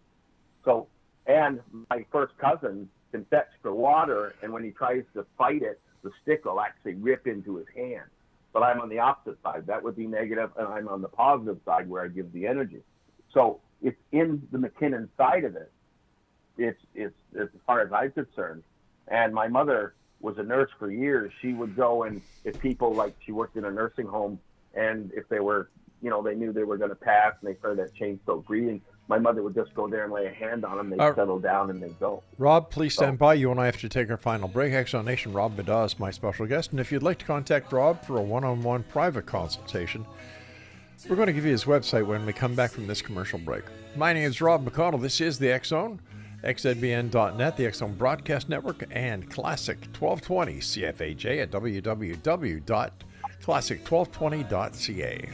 So, and my first cousin can fetch for water, and when he tries to fight it, the stick will actually rip into his hand. But I'm on the opposite side. That would be negative, and I'm on the positive side where I give the energy. So it's in the McKinnon side of it. It's as far as I'm concerned. And my mother was a nurse for years. She would go, and if people, like, she worked in a nursing home, and if they were, they knew they were going to pass and they started that chain-stoked breathing, my mother would just go there and lay a hand on them. They'd settle down and they'd go. Rob, please stand by. You and I have to take our final break. Exxon Nation, Rob Middaugh is my special guest. And if you'd like to contact Rob for a one-on-one private consultation, we're going to give you his website when we come back from this commercial break. My name is Rob McConnell. This is the X-Zone, xzbn.net, the X-Zone Broadcast Network, and Classic 1220 CFAJ at www.classic1220.ca.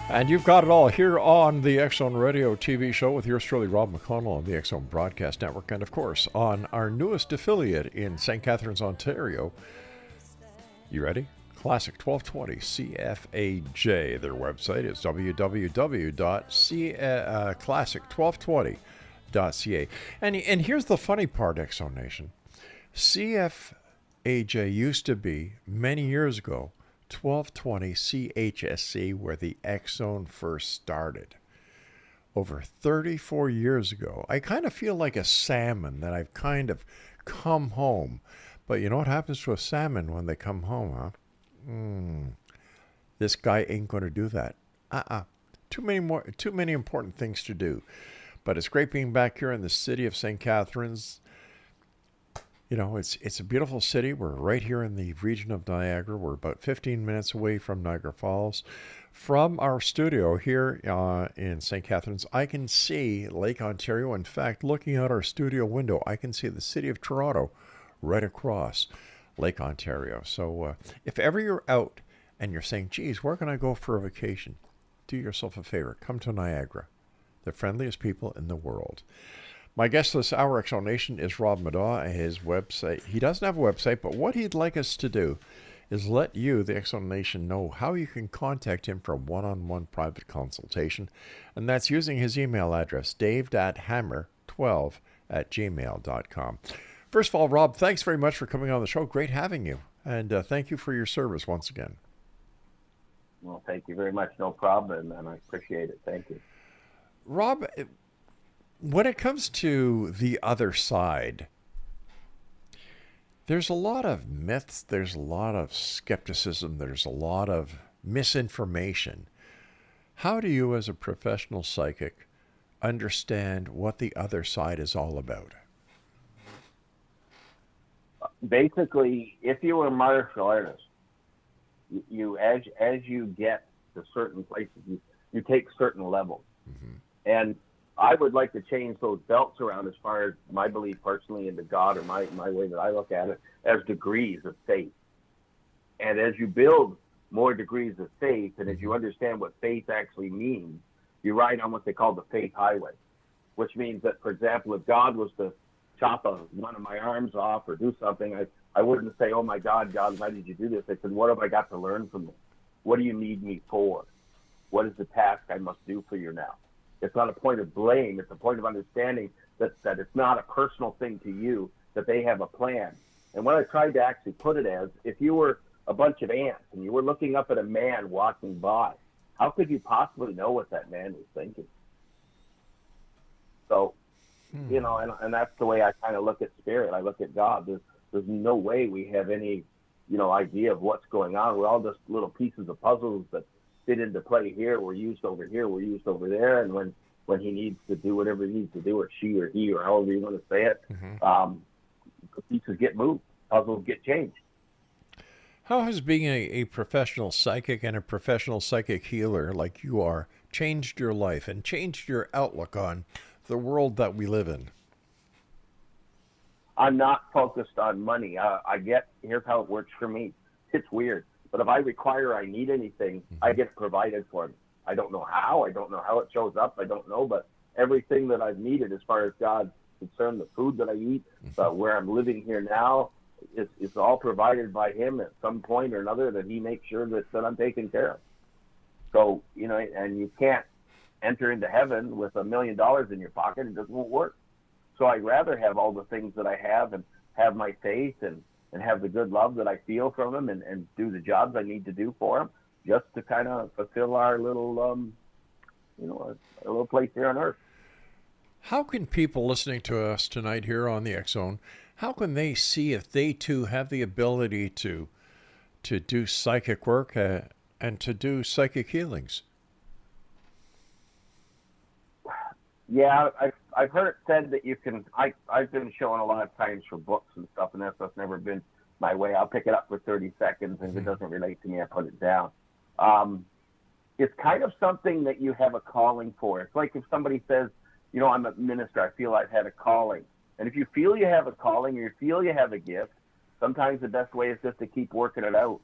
And you've got it all here on the X-Zone Radio TV show with yours truly, Rob McConnell, on the X-Zone Broadcast Network, and of course on our newest affiliate in St. Catharines, Ontario. You ready? Classic 1220 CFAJ. Their website is www.classic1220.ca. .ca. And here's the funny part, Exo Nation. CFAJ used to be, many years ago, 1220 CHSC, where the X Zone first started. Over 34 years ago. I kind of feel like a salmon that I've kind of come home. But you know what happens to a salmon when they come home, huh? This guy ain't going to do that. Too many important things to do. But it's great being back here in the city of St. Catharines. You know, it's a beautiful city. We're right here in the region of Niagara. We're about 15 minutes away from Niagara Falls. From our studio here in St. Catharines, I can see Lake Ontario. In fact, looking out our studio window, I can see the city of Toronto right across Lake Ontario. So if ever you're out and you're saying, geez, where can I go for a vacation? Do yourself a favor. Come to Niagara, the friendliest people in the world. My guest this hour, Exo Nation, is Rob Middaugh. His website, he doesn't have a website, but what he'd like us to do is let you, the Exo Nation, know how you can contact him for a one-on-one private consultation. And that's using his email address, dave.hammer12@gmail.com. First of all, Rob, thanks very much for coming on the show. Great having you. And thank you for your service once again. Well, thank you very much. No problem, and I appreciate it. Thank you. Rob, when it comes to the other side, there's a lot of myths, there's a lot of skepticism, there's a lot of misinformation. How do you, as a professional psychic, understand what the other side is all about? Basically, if you were a martial artist, you as you get to certain places, you take certain levels. And I would like to change those belts around as far as my belief personally into God, or my way that I look at it, as degrees of faith. And as you build more degrees of faith, and as you understand what faith actually means, you ride on what they call the faith highway, which means that, for example, if God was to chop one of my arms off or do something, I wouldn't say, oh my God, why did you do this? I said, what have I got to learn from this? What do you need me for? What is the task I must do for you now? It's not a point of blame. It's a point of understanding that it's not a personal thing to you, that they have a plan. And what I tried to actually put it as, if you were a bunch of ants and you were looking up at a man walking by, how could you possibly know what that man was thinking? So, you know, and that's the way I kind of look at spirit. I look at God. There's no way we have any, idea of what's going on. We're all just little pieces of puzzles that fit into play here. We're used over here. We're used over there. And when he needs to do whatever he needs to do, or she or he, or however you want to say it, the pieces get moved. Puzzles get changed. How has being a professional psychic and a professional psychic healer like you are changed your life and changed your outlook on the world that we live in? I'm not focused on money. Here's how it works for me. It's weird. But if I need anything, I get provided for me. I don't know how. I don't know how it shows up. I don't know. But everything that I've needed as far as God's concerned, the food that I eat, where I'm living here now, it's all provided by him at some point or another, that he makes sure that I'm taken care of. So, and you can't enter into heaven with $1 million in your pocket. It just won't work. So I'd rather have all the things that I have, and have my faith, and have the good love that I feel from him, and do the jobs I need to do for him, just to kind of fulfill our little, our little place here on earth. How can people listening to us tonight here on the X Zone, how can they see if they too have the ability to do psychic work and to do psychic healings? Yeah, I've heard it said that you can. I've been shown a lot of times for books and stuff, and that's never been my way. I'll pick it up for 30 seconds, and if it doesn't relate to me, I put it down. It's kind of something that you have a calling for. It's like if somebody says, I'm a minister, I feel I've had a calling. And if you feel you have a calling, or you feel you have a gift, sometimes the best way is just to keep working it out.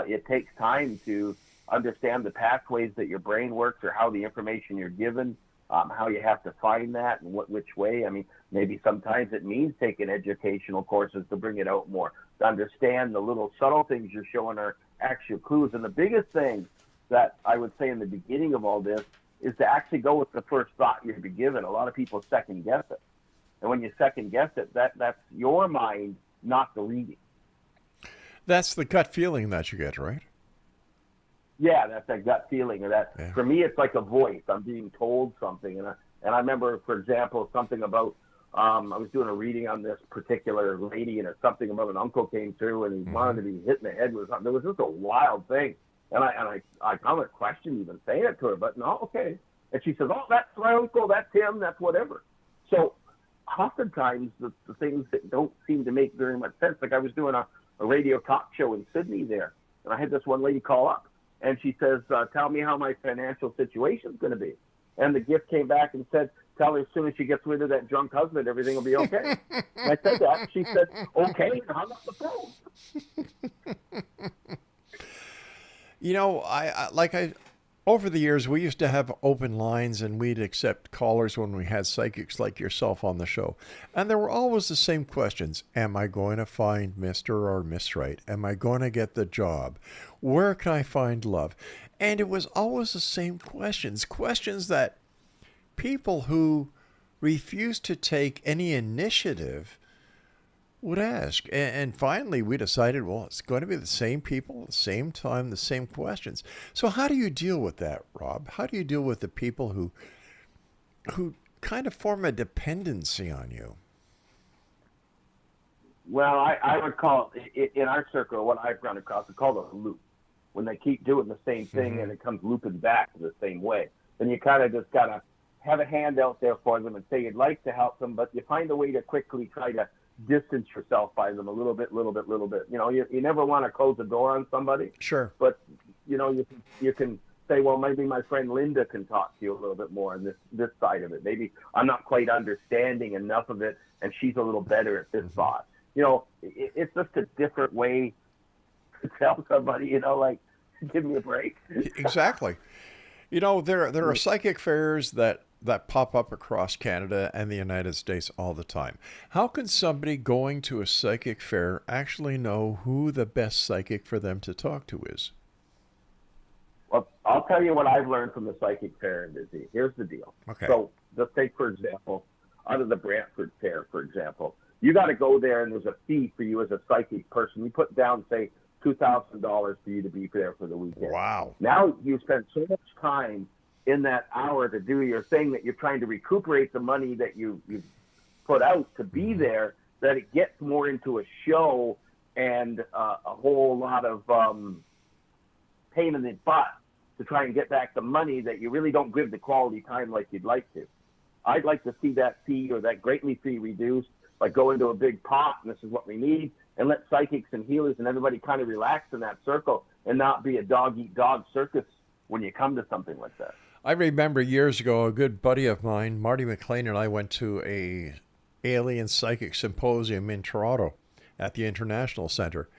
It takes time to understand the pathways that your brain works, or how the information you're given, how you have to find that, and which way. I mean, maybe sometimes it means taking educational courses to bring it out more, to understand the little subtle things you're showing are actual clues. And the biggest thing that I would say in the beginning of all this is to actually go with the first thought you'd be given. A lot of people second guess it. And when you second guess it, that's your mind, not the reading. That's the gut feeling that you get, right? Yeah, that's that gut feeling. Or that Yeah. For me, it's like a voice. I'm being told something. And I remember, for example, something about, I was doing a reading on this particular lady, and it's something about an uncle came through and he wanted to be hit in the head with something. It was just a wild thing. And I kind of questioned even saying it to her, but no, okay. And she says, oh, that's my uncle, that's him, that's whatever. So oftentimes the things that don't seem to make very much sense, like I was doing a radio talk show in Sydney there, and I had this one lady call up, and she says, tell me how my financial situation is going to be. And the gift came back and said, tell her as soon as she gets rid of that drunk husband, everything will be okay. And I said that. She said, okay, and hung up the phone. You know, I over the years, we used to have open lines and we'd accept callers when we had psychics like yourself on the show. And there were always the same questions. Am I going to find Mr. or Miss Right? Am I going to get the job? Where can I find love? And it was always the same questions that people who refused to take any initiative would ask. And finally, we decided, well, it's going to be the same people, the same time, the same questions. So how do you deal with that, Rob? How do you deal with the people who kind of form a dependency on you? Well, I would call it, in our circle, what I've run across, it's called a loop. When they keep doing the same thing and it comes looping back the same way, then you kind of just got to have a hand out there for them and say you'd like to help them, but you find a way to quickly try to distance yourself by them a little bit. You know, you never want to close the door on somebody. Sure. But, you know, you can say, well, maybe my friend Linda can talk to you a little bit more on this side of it. Maybe I'm not quite understanding enough of it, and she's a little better at this thought. You know, it's just a different way to tell somebody, you know, like, give me a break. Exactly. You know, there are psychic fairs that pop up across Canada and the United States all the time. How can somebody going to a psychic fair actually know who the best psychic for them to talk to is? Well, I'll tell you what I've learned from the psychic fair in Busy. Here's the deal. Okay. So let's take, for example, out of the Brantford Fair, for example, you got to go there and there's a fee for you as a psychic person. You put down, say, $2,000 for you to be there for the weekend. Wow. Now you spend so much time in that hour to do your thing that you're trying to recuperate the money that you put out to be there, that it gets more into a show and a whole lot of pain in the butt to try and get back the money that you really don't give the quality time like you'd like to. I'd like to see that fee or that greatly fee reduced, like go into a big pot and this is what we need, and let psychics and healers and everybody kind of relax in that circle and not be a dog-eat-dog circus when you come to something like that. I remember years ago, a good buddy of mine, Marty McLean, and I went to a alien psychic symposium in Toronto at the International Center.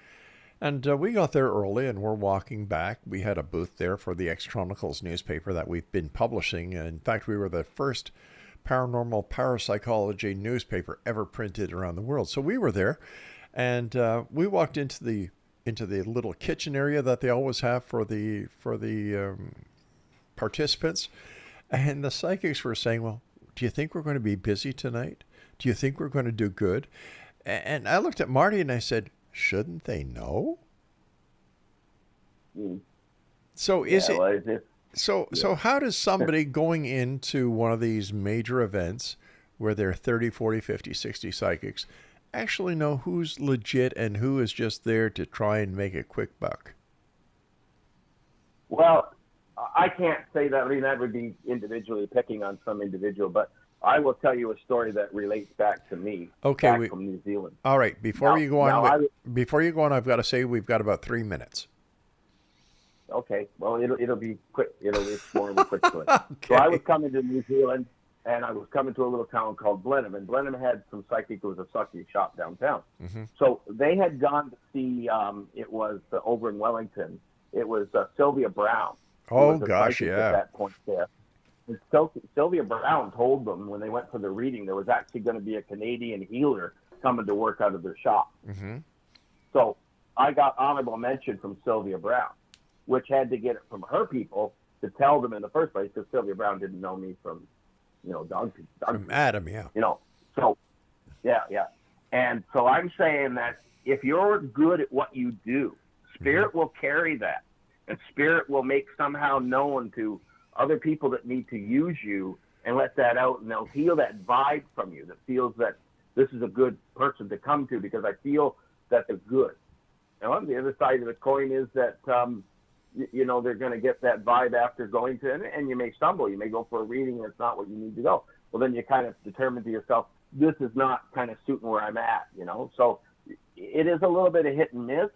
And we got there early and we're walking back. We had a booth there for the X-Chronicles newspaper that we've been publishing. In fact, we were the first paranormal parapsychology newspaper ever printed around the world. So we were there, and we walked into the little kitchen area that they always have for the participants, and the psychics were saying, well, do you think we're going to be busy tonight? Do you think we're going to do good? And I looked at Marty and I said, shouldn't they know? So So how does somebody going into one of these major events where there are 30, 40, 50, 60 psychics actually know who's legit and who is just there to try and make a quick buck? Well, I can't say that. I mean, that would be individually picking on some individual, but I will tell you a story that relates back to me. Okay, from New Zealand. All right, before you go on, I've got to say we've got about 3 minutes. Okay, well, it'll be quick. It's more of a quick story. Okay. So I was coming to New Zealand, and I was coming to a little town called Blenheim, and Blenheim had some psychic. It was a psychic shop downtown. Mm-hmm. So they had gone to see. It was over in Wellington. It was Sylvia Brown. Oh gosh, yeah. At that point there. And Sylvia Brown told them when they went for the reading there was actually going to be a Canadian healer coming to work out of their shop. Mm-hmm. So I got honorable mention from Sylvia Brown, which had to get it from her people to tell them in the first place, because Sylvia Brown didn't know me from, dog From Adam, yeah. So, yeah. And so I'm saying that if you're good at what you do, Spirit will carry that. And Spirit will make somehow known to other people that need to use you and let that out. And they'll feel that vibe from you that feels that this is a good person to come to because I feel that they're good. And on the other side of the coin is that, they're going to get that vibe after going to, and you may stumble. You may go for a reading and it's not what you need to go. Well, then you kind of determine to yourself, this is not kind of suiting where I'm at, So it is a little bit of hit and miss,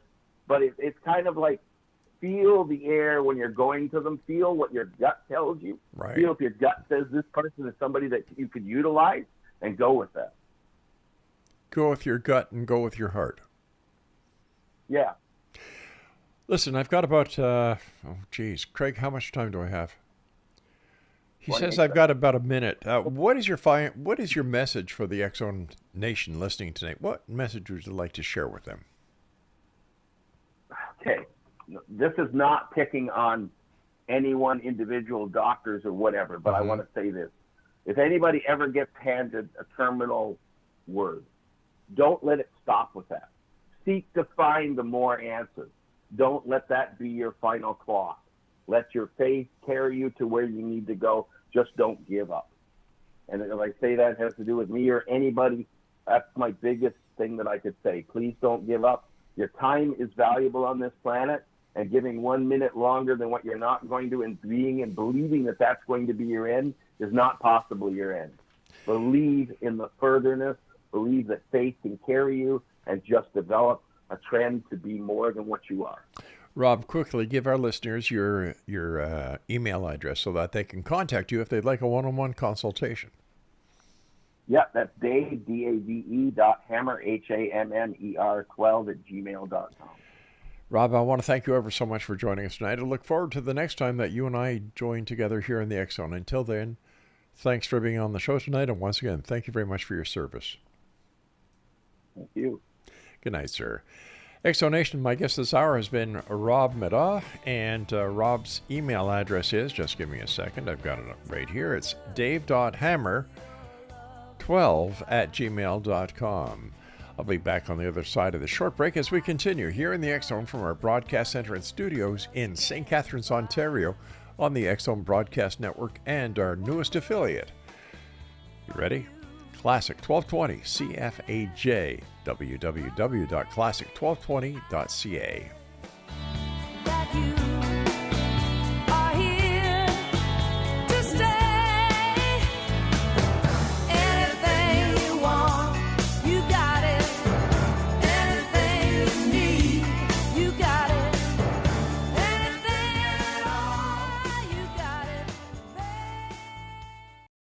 but it's kind of like feel the air when you're going to them. Feel what your gut tells you. Right. Feel if your gut says this person is somebody that you could utilize, and go with that. Go with your gut and go with your heart. Yeah. Listen, I've got about, Craig, how much time do I have? He says I've got about a minute. What is your message for the X-Zone Nation listening tonight? What message would you like to share with them? Okay. This is not picking on any one individual, doctors or whatever, but I want to say this. If anybody ever gets handed a terminal word, don't let it stop with that. Seek to find the more answers. Don't let that be your final clause. Let your faith carry you to where you need to go. Just don't give up. And if I say that has to do with me or anybody, that's my biggest thing that I could say. Please don't give up. Your time is valuable on this planet, and giving 1 minute longer than what you're not going to and being and believing that that's going to be your end is not possibly your end. Believe in the furtherness. Believe that faith can carry you, and just develop a trend to be more than what you are. Rob, quickly give our listeners your email address so that they can contact you if they'd like a one-on-one consultation. Yeah, that's Dave, DAVE.Hammer, HAMMER 12 @gmail.com. Rob, I want to thank you ever so much for joining us tonight. I look forward to the next time that you and I join together here in the X-Zone. Until then, thanks for being on the show tonight. And once again, thank you very much for your service. Thank you. Good night, sir. X-Zone Nation, my guest this hour has been Rob Middaugh, and Rob's email address is, just give me a second, I've got it right here. It's dave.hammer12@gmail.com. I'll be back on the other side of the short break as we continue here in the X-Zone from our broadcast center and studios in St. Catharines, Ontario, on the X-Zone Broadcast Network and our newest affiliate. You ready? Classic 1220 CFAJ, www.classic1220.ca.